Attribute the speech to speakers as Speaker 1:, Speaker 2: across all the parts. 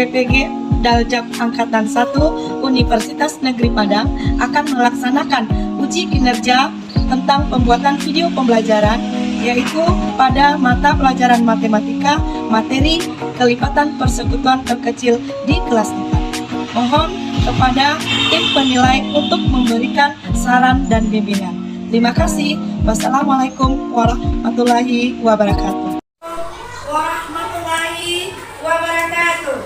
Speaker 1: PPG Daljak Angkatan 1 Universitas Negeri Padang akan melaksanakan uji kinerja tentang pembuatan video pembelajaran, yaitu pada mata pelajaran matematika materi kelipatan persekutuan terkecil di kelas 4. Mohon kepada tim penilai untuk memberikan saran dan bimbingan. Terima kasih. Wassalamualaikum warahmatullahi wabarakatuh.
Speaker 2: Warahmatullahi wabarakatuh.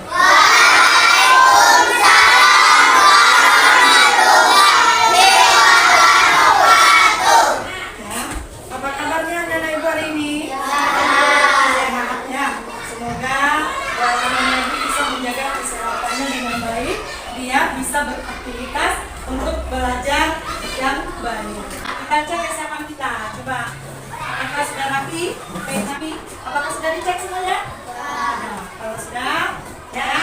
Speaker 2: Apa kabarnya anak ibu hari ini? Sehat ya. Semoga anak ibu bisa menjaga kesehatannya dengan baik. Dia bisa beraktivitas untuk belajar yang baik. Kita cek kesiapan kita. Coba. Apakah sudah rapi? Apakah sudah dicek semuanya? Nah, kalau sudah, ya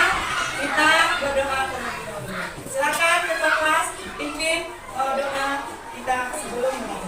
Speaker 2: kita berdoa terlebih dahulu. Silakan ketua kelas pimpin doa kita sebelum mulai.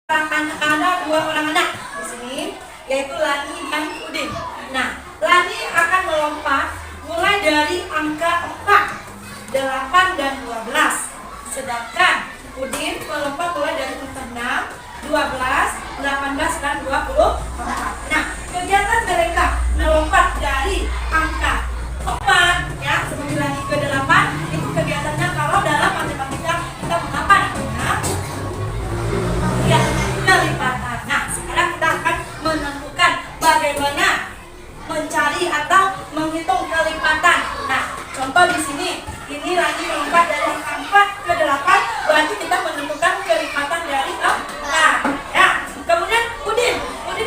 Speaker 2: Ada dua orang anak di sini, yaitu Lani dan Udin. Nah, Lani akan melompat mulai dari angka 4, 8 dan 12. Sedangkan Udin melompat mulai dari angka 6, 12, 18 dan 24. Nah, kegiatan mereka melompat dari angka 4 ya, seperti Lani ke 8, itu kegiatannya kalau dalam matematika kita mengapa namanya? Ya, kelipatan. Nah, sekarang kita akan menentukan bagaimana mencari atau menghitung kelipatan. Nah, contoh di sini, ini lagi melompat dari angka 4 ke 8, berarti kita menentukan kelipatan dari 4. Ya, kemudian Udin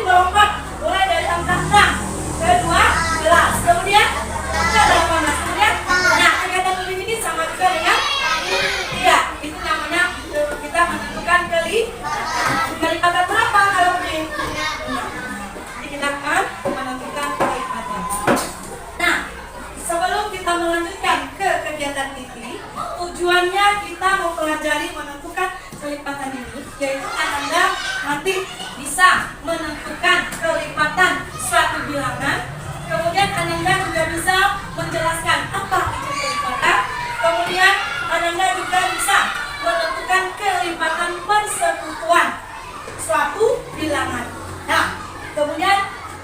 Speaker 2: melompat mulai dari angka 6 ke 12, kemudian ke 18. Kemudian, nah, kegiatan Udin ini sama juga dengan itu namanya kita menentukan kelipatan berapa kalau Udin? Jadi kita akan menentukan kelipatan. Nah, sebelum kita melanjutkan ke kegiatan ini, tujuannya kita mempelajari menentukan kelipatan ini, yaitu Anda nanti bisa menentukan kelipatan suatu bilangan. Kemudian Anda juga bisa menjelaskan apa itu kelipatan. Kemudian Anda juga bisa menentukan kelipatan persekutuan suatu bilangan. Nah, kemudian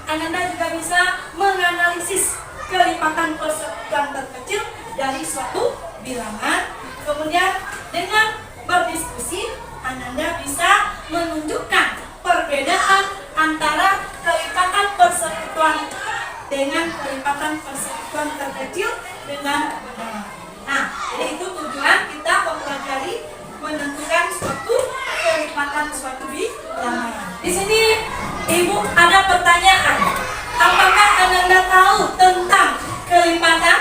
Speaker 2: Anda juga bisa menganalisis kelipatan persekutuan terkecil dari suatu bilangan. Kemudian dengan berdiskusi, Anda bisa menunjukkan perbedaan antara kelipatan persekutuan dengan kelipatan persekutuan terkecil dengan benar. Nah, jadi itu tujuan kita mempelajari menentukan suatu kelipatan suatu bilangan. Di sini Ibu ada pertanyaan. Apakah Anda tahu tentang kelipatan?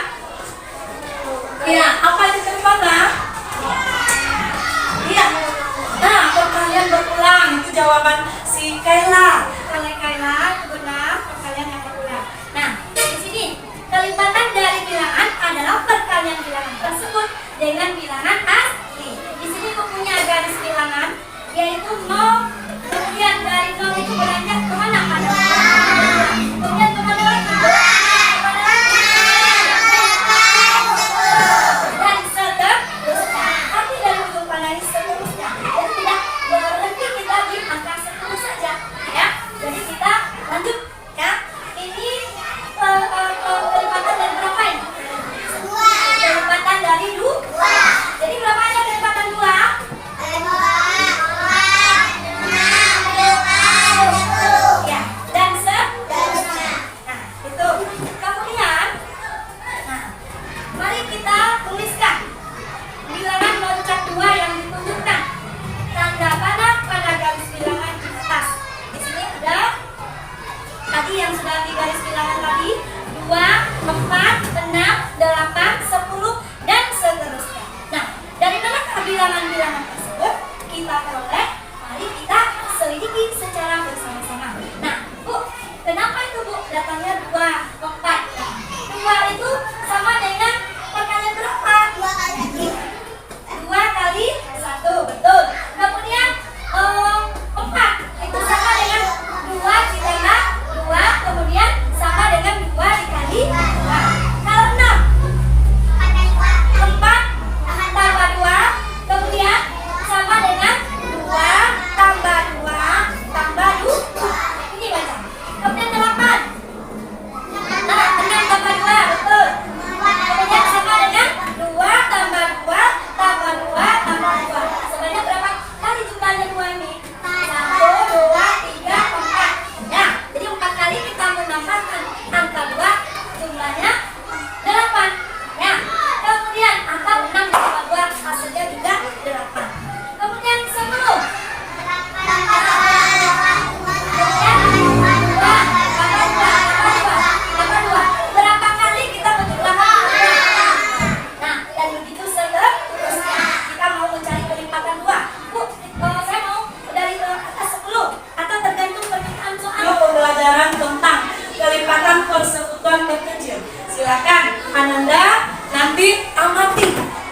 Speaker 2: Ya, apa itu kelipatan? dengan bilangan asli. Di sini punya garis bilangan yaitu 0, kemudian dari 0 itu beranjak kemana? Pada kemudian kemana lagi? Dan seterusnya. Arti dari ujung panah ini seterusnya. Jadi tidak berhenti kita di angka 10 saja, ya. Jadi kita lanjut, ya. Ini kelipatan dari berapa ini? Kelipatan dari 2. Jadi berapa aja kelipatan 2? Ya, dan seterusnya. Nah, itu. Kemudian, nah, mari kita tuliskan bilangan loncat 2 yang ditunjukkan. Tanda panah pada garis bilangan di atas. Di sini ada tadi yang sudah di garis bilangan tadi 2, 4, 6, 8, 10 dan seterusnya. Nah, dari manakah bilangan-bilangan tersebut kita peroleh? Mari kita selidiki secara bersama-sama. Nah, Bu, kenapa itu Bu datangnya 2, 4? 2 itu sama dengan perkalian berapa? 2 kali 1, betul. Kemudian 4 itu sama dengan 2 ditambah 2, kemudian sama dengan 2 dikali 2. Kalau 6, 4 tambah 2, kemudian sama dengan 2 tambah 2 tambah 2. Ini baca. Kemudian 8. Nah, 6 tambah 2, betul. Kemudian sama dengan 2 tambah 2 tambah 2 tambah 2. Sebanyak berapa kali jumlahnya 2 ini? 1, 2, 3, 4. Nah, jadi 4 kali kita menambahkan angka 2, jumlahnya 8. Nah, kemudian angka 6 tambah 2 hasilnya juga 8. Kemudian 10. Berapa kali kita menjumlahkan 2? Nah, dan begitu seterusnya. Kita mau mencari kelipatan 2. Bu, saya mau dari atas 10 atau tergantung permintaan soal.
Speaker 1: Yuk, pembelajaran tentang kelipatan persekutuan terkecil. Silakan Ananda nanti amati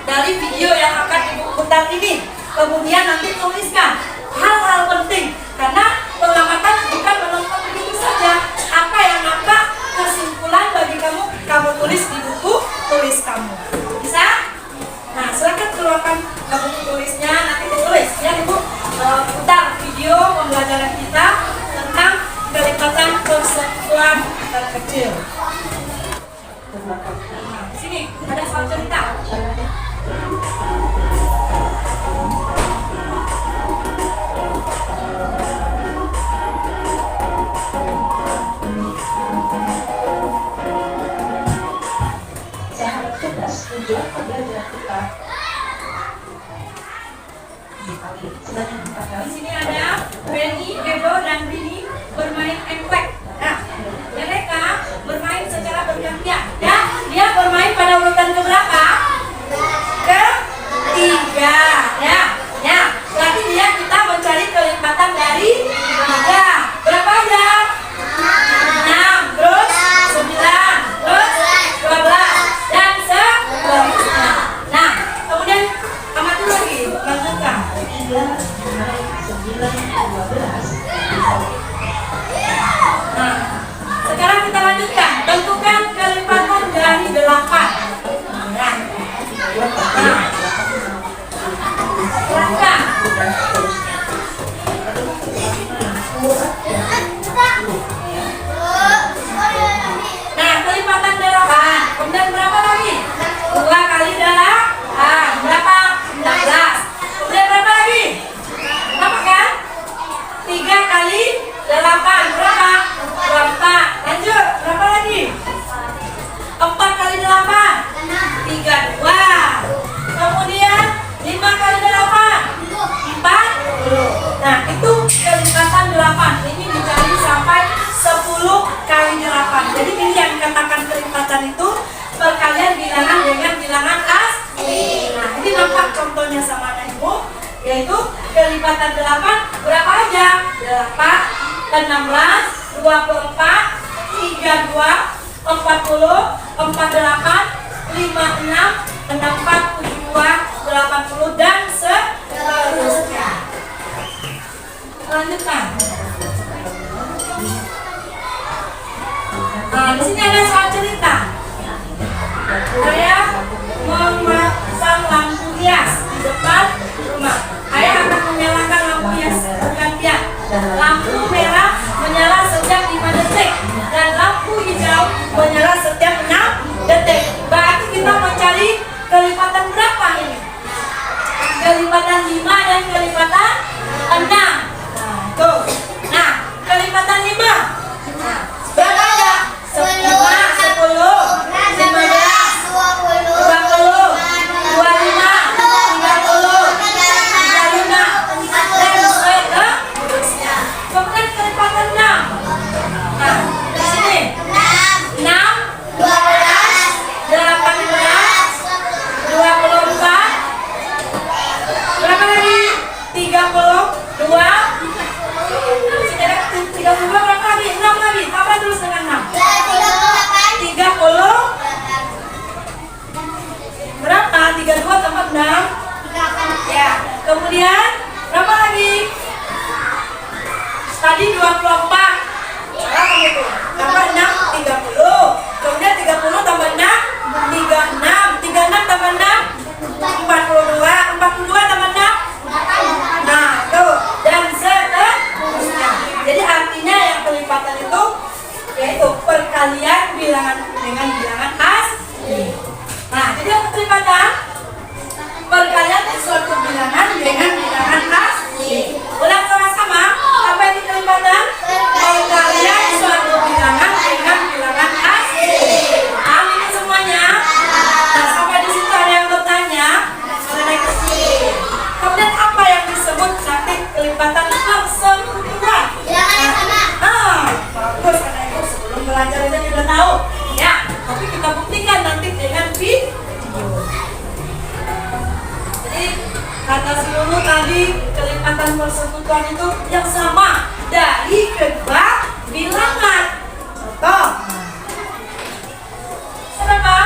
Speaker 1: dari video yang akan Ibu putar ini. Kemudian nanti tuliskan hal-hal penting, karena pengamatan bukan menonton begitu saja. Apa yang nampak kesimpulan bagi kamu tulis di buku tulis kamu. Bisa? Nah, silakan keluarkan buku tulisnya, nanti ditulis ya Ibu. Putar video pembelajaran kita tentang kelipatan persekutuan terkecil. Nah, di sini ada soal cerita.
Speaker 3: Saya harap cerdas, tujuan pembelajaran kita sebanyak 4 kali.
Speaker 1: Di sini ada Benny, Edo, dan Rini bermain engklek. Nah, mereka bermain secara bergantian. Ya, dia bermain pada urutan keberapa? Ketiga. Ya. Berarti kita mencari kelipatan dari 3. Berapa aja? 6, terus 9, terus 12, dan seterusnya. Nah, kemudian amati lagi, lanjutkan.
Speaker 3: 3, 9, 12.
Speaker 1: Nah, sekarang kita lanjutkan. Tentukan kelipatan dari 8. Nah, silahkan. Nah, kelipatan 8. Kemudian berapa lagi? 2 kali 8. Berapa? 16. Kemudian berapa lagi? Apa kan? 3 kali 8. Berapa? 24. Lanjut. Berapa lagi? 4 kali 8. 32. Kemudian 5 kali 8. 40. Nah, itu kelipatan 8. Ini dicari sampai 10 kali 8. Jadi ini yang dikatakan kelipatan itu perkalian bilangan dengan bilangan asli. Nah, ini nampak contohnya sama Ibu, yaitu kelipatan 8 berapa aja? 8, 16, 24, 32, 40, 48, 56, 64, 72,
Speaker 2: 80 dan seterusnya. Lanjutkan. Nah, di sini ada soal cerita. Saya memasang lampu hias di depan rumah. Ayah akan menyalakan lampu hias bergantian. Lampu merah menyala setiap 5 detik dan lampu hijau menyala setiap 6 detik. Berarti kita mencari kelipatan berapa ini? Kelipatan 5 dan kelipatan 6. Nah, tuh. Nah, kelipatan 5. Nah, berapa ya? 5, 10, 15, 20, 25, 30, 35, dan seterusnya. Kemudian kelipatan 6. Nah, di sini 6, 12, 18, 24, berapa lagi? 32. Sini ada 32, berapa lagi? 6 lagi. Tambah terus dengan 6. 30. Berapa? 32 tambah 6. Ya. Kemudian berapa lagi? Tadi 24. Salah kamu tuh. Tambah 6, 30. Kemudian 30 tambah 6, 36. 36 tambah 6, 42. 42 tambah 6. Nah, tuh. Dan seterusnya. Jadi artinya yang kelipatan itu yaitu perkalian bilangan dengan bilangan asli. Nah, jadi apa kelipatan? Perkalian suatu bilangan dengan bilangan asli. Ulang sama-sama. Apa itu kelipatan? Perkalian suatu bilangan dengan bilangan asli. Paham ini semuanya? Nah, sampai di situ ada yang bertanya? Sudah naik ke sini. Kemudian apa yang disebut nanti kelipatan persekutuan? Bagus karena itu sebelum belajar itu sudah tahu. Ya, tapi kita buktikan nanti dengan video. Jadi kata si Lulu tadi kelipatan persekutuan itu yang sama dari kedua bilangan. Contoh. Berapa?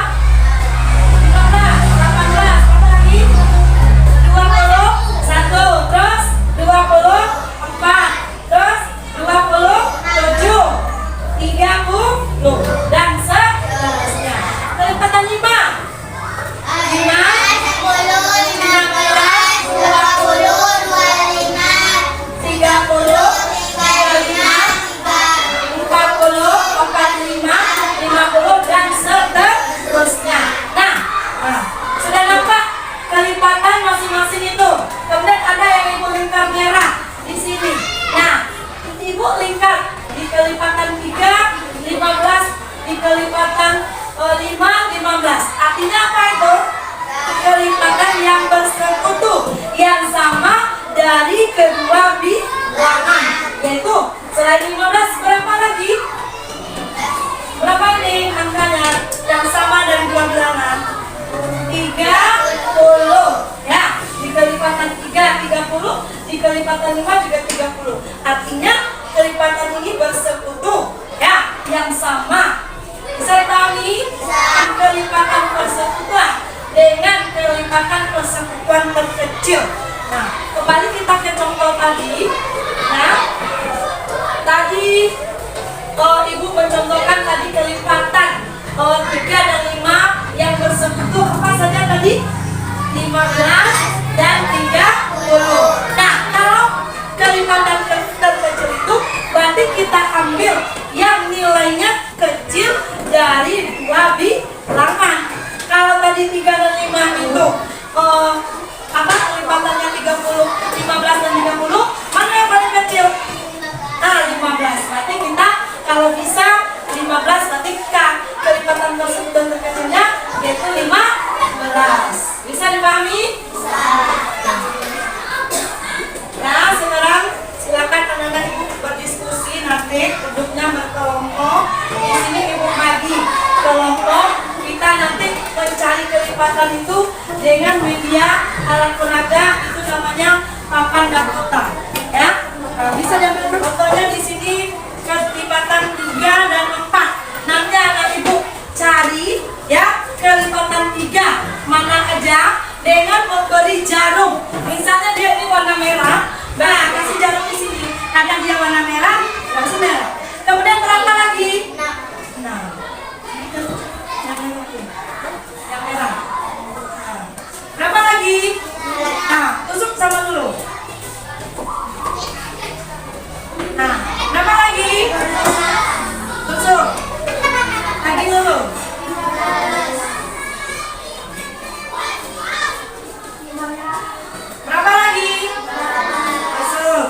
Speaker 2: 15, 18, apa lagi? 21, terus 24, terus 27, 30, dan seterusnya. Kelipatan 5. 5, 15, 20, 30, 40, 45, 50, dan seterusnya. Nah, sudah nampak kelipatan masing-masing itu. Kemudian ada yang ibu lingkar merah di sini. Nah, ibu lingkar di kelipatan 3, 15, di kelipatan 5, 15. Artinya apa itu? Kelipatan yang bersekutu, yang sama dari kedua bilangan. Yaitu selain 15 berapa lagi? Berapa ini angkanya yang sama dari dua bilangan? 30. Ya, di kelipatan 3, 30, di kelipatan 5 juga 30. Artinya kelipatan ini bersekutu, ya, yang sama. Bisa dipahami? Kelipatan persekutuan dengan kelipatan persekutuan terkecil. Nah, kembali kita ke contoh tadi. Nah, tadi ibu mencontohkan tadi kelipatan 3 dan 5 yang bersekutu apa saja tadi? 15 dan 30. Nah, kalau kelipatan terkecil itu berarti kita ambil yang nilainya kecil dari dua bilangan. Kalau tadi 3 dan 5 itu kelipatannya 30, 15 dan 30, mana yang paling kecil? 15. Berarti kita kalau bisa 15 nanti kelipatan tersebut dan terkecilnya yaitu 15. Bisa dipahami? Bisa. Nah, sekarang silakan anak-anak ibu berdiskusi nanti, duduknya berkelompok. Di sini ibu bagi kelompok. Kita nanti mencari kelipatan itu dengan media alat peraga, itu namanya papan dan peta. Ya, bisa diambil fotonya di sini kelipatan 3 dan 4. Nanti anak ibu cari ya kelipatan 3 mana aja dengan Yang merah. Nah, berapa lagi? Nah, tusuk sama dulu. Nah, berapa lagi? Tusuk. Lagi dulu. Berapa lagi? Tusuk.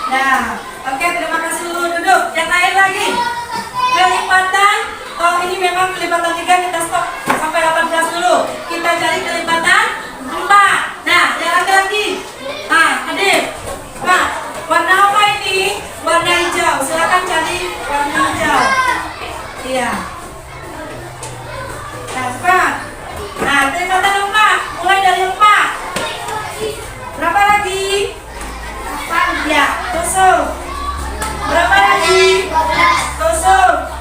Speaker 2: Nah, oke, terima kasih dulu, duduk. Yang lain lagi. Kelipatan. Oh, ini memang kelipatan 3, kita stop sampai 18 dulu. Kita cari kelipatan 4. Nah, yang laki-laki. Nah, adik. Nah, warna apa ini? Warna hijau. Silakan cari warna hijau. Iya. Nah, cepat. Nah, kelipatan 4. Mulai dari 4. Berapa lagi? 4. Ya, tusuk. Berapa lagi? Tusuk.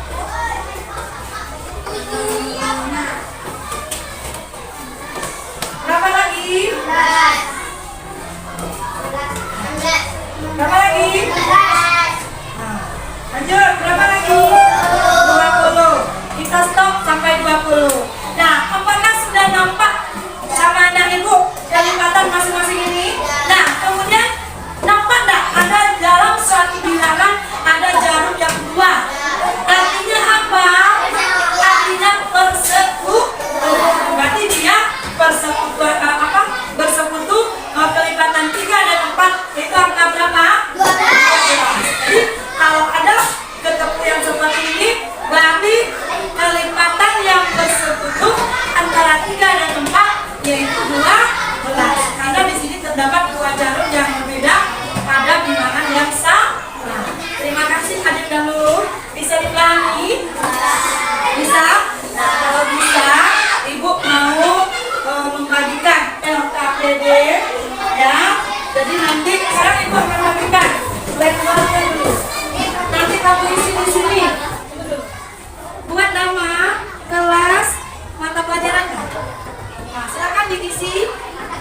Speaker 2: Berapa lagi? Berapa lagi? Nah, lanjut, berapa lagi? 20. Kita stop sampai 20. Nah, apakah sudah nampak sama anak ibu kelipatan masing-masing ini? Nah, kemudian nampak enggak ada dalam suatu bilangan ada jarum yang 2? Artinya apa? Artinya persekutu. Berarti dia bersekutu kelipatan 3 dan 4 itu angka berapa? 12. Jadi kalau ada ketemu yang seperti ini berarti kelipatan yang bersekutu antara 3 dan 4 yaitu 12. Karena di sini terdapat 2 jarum yang berbeda pada bilangan yang sama. Terima kasih adik dan Lulu. Bisa dipahami? Bisa? Nah, kalau bisa, ibu mau membagikan LKPD ya. Jadi nanti sekarang ibu akan bagikan keluarga dulu. Nanti kamu isi di sini. Buat nama kelas mata pelajaran. Nah, silakan diisi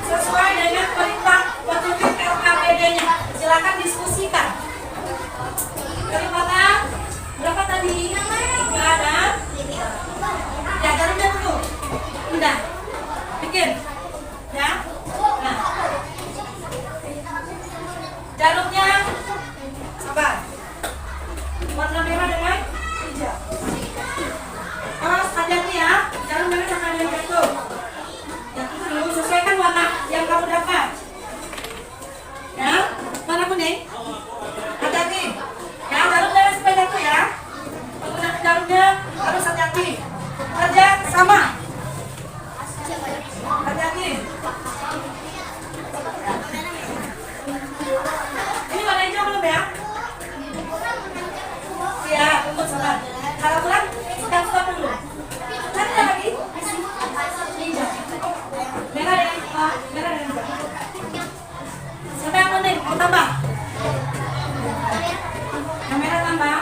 Speaker 2: sesuai dengan perintah petunjuk LKPD-nya. Silakan diskusikan. Kelipatan berapa tadi? 3 dan ya, jarumnya dulu. Udah. Bikin. Ya. Nah. Jarumnya sabar. Warna merah dengan hijau. Terus hati-hati ya. Jarum merah jangan ada yang jatuh. Jatuh dulu, sesuaikan warna yang kamu dapat. Ya. Warna kuning. Hati-hati. Ya, jarum merah supaya jatuh ya. Penggunaan jarumnya harus hati-hati. Kerja sama. Hati-hati. Ini warna hijau belum ya? Ya, tunggu sabar. Kalau kurang, kita stop dulu. Nanti ada lagi. Hijau. Merah dan hijau. Siapa yang kuning? Mau tambah? Yang merah tambah.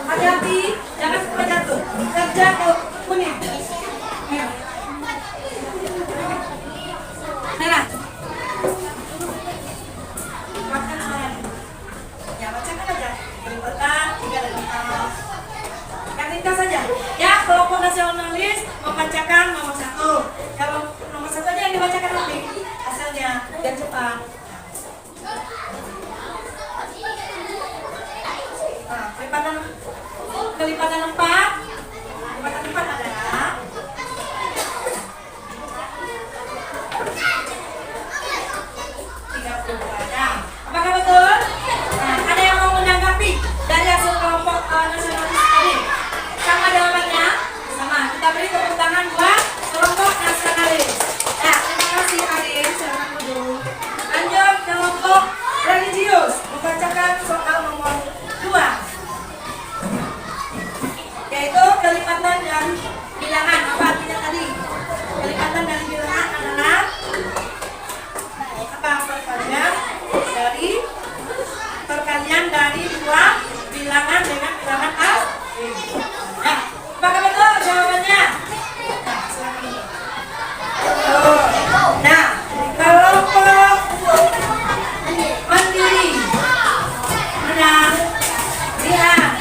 Speaker 2: Hati-hati, jangan sampai jatuh. Kerja ke kuning. Merah. Ya, bacakan aja. Kelipatan 3 dan 4. Yang ringkas saja. Ya, kelompok nasionalis membacakan nomor 1. Kalau nomor 1 aja yang dibacakan nanti hasilnya dan cepat. Nah, kelipatan 4. Kelipatan 4 adalah 32 jam. Apakah betul? Nah, ada yang mau menanggapi dari hasil kelompok nasionalis tadi? Sama jawabannya? Sama. Kita beri tepuk tangan buat kelompok nasionalis. Ya, terima kasih adik. Silakan duduk. Lanjut kelompok religius membacakan soal nomor 2. Yaitu kelipatan dan bilangan. Apa artinya tadi? Kelipatan dan bilangan adalah apa? Perkalian dari 2 bilangan dengan bilangan asli. Nah, apakah betul jawabannya? Nah, silakan. Nah, kelompok mandiri. Nah, lihat.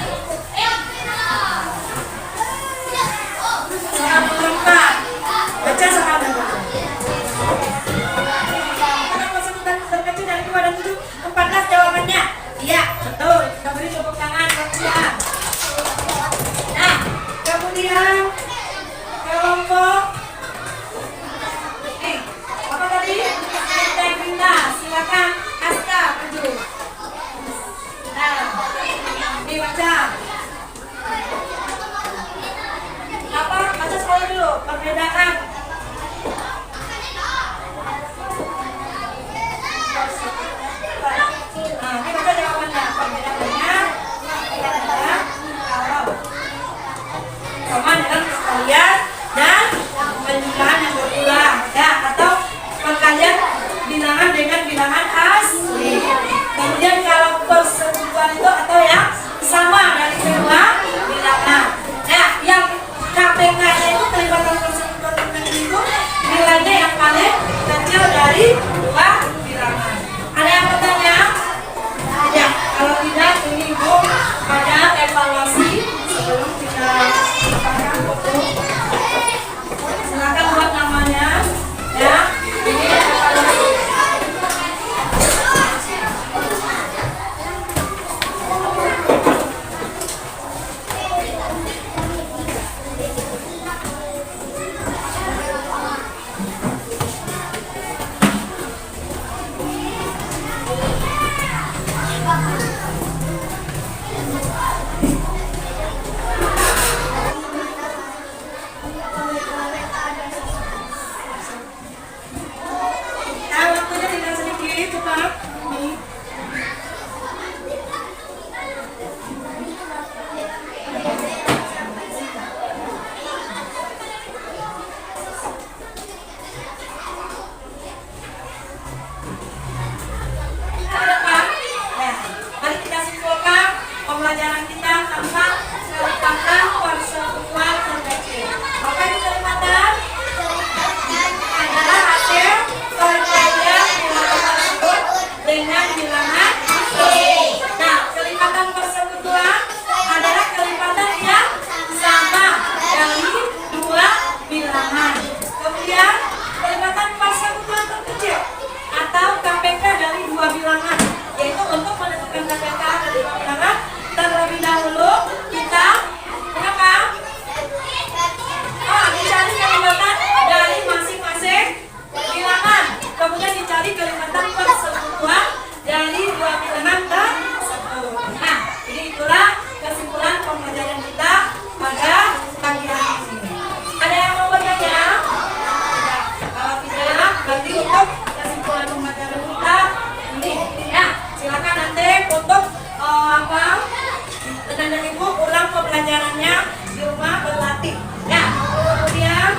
Speaker 2: pembelajarannya di rumah berlatih. Ya, kemudian,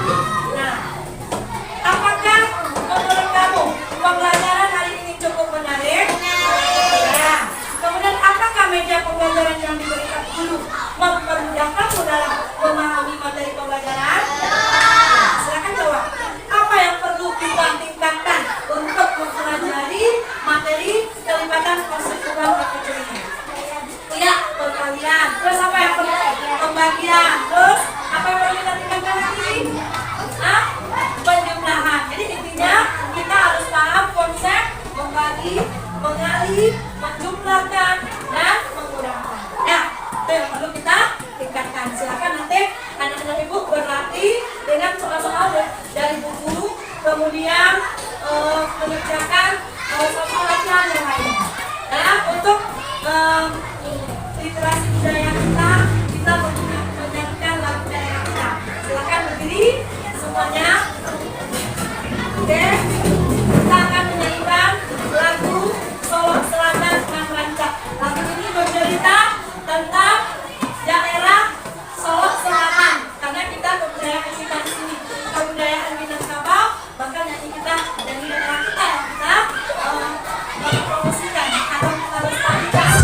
Speaker 2: nah, apakah menurut kamu pembelajaran hari ini cukup menarik? Ya. Kemudian apakah media pembelajaran yang diberikan guru mempermudah kamu dalam memahami materi pembelajaran? Nah, silakan jawab. Apa yang perlu kita tingkatkan untuk mempelajari materi kelipatan konstituen faktor ini? Ya, perkalian. Terus apa yang perlu? Pembagian. Terus apa yang perlu kita tingkatkan lagi? Penjumlahan. Jadi intinya kita harus paham konsep membagi, mengali, menjumlahkan, dan mengurangkan. Ya, itu yang perlu kita tingkatkan. Silakan nanti anak-anak ibu berlatih dengan soal-soal dari buku, kemudian mengerjakan soal-soal latihan yang lainnya. Nah, untuk literasi budaya kita menyanyikan lagu daerah kita. Silakan berdiri semuanya. Oke, kita akan menyanyikan lagu Solok Selatan dengan Rancak. Lagu ini bercerita tentang daerah Solok Selatan, karena kita kebudayaan kita di sini kebudayaan Minangkabau, maka nyanyi kita dari daerah kita yang kita promosikan atau kita lestarikan.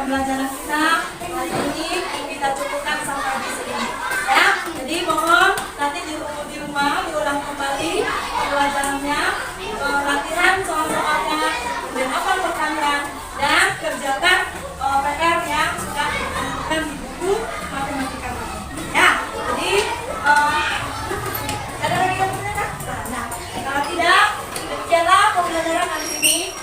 Speaker 2: pembelajaran kita hari ini kita cukupkan sampai di sini ya. Jadi mohon nanti di rumah diulang kembali pembelajarannya, latihan soal-soalnya, kemudian hafal pertanyaan dan kerjakan PR yang sudah ditentukan di buku matematika ya. Jadi ada lagi yang bertanya? Nah, ini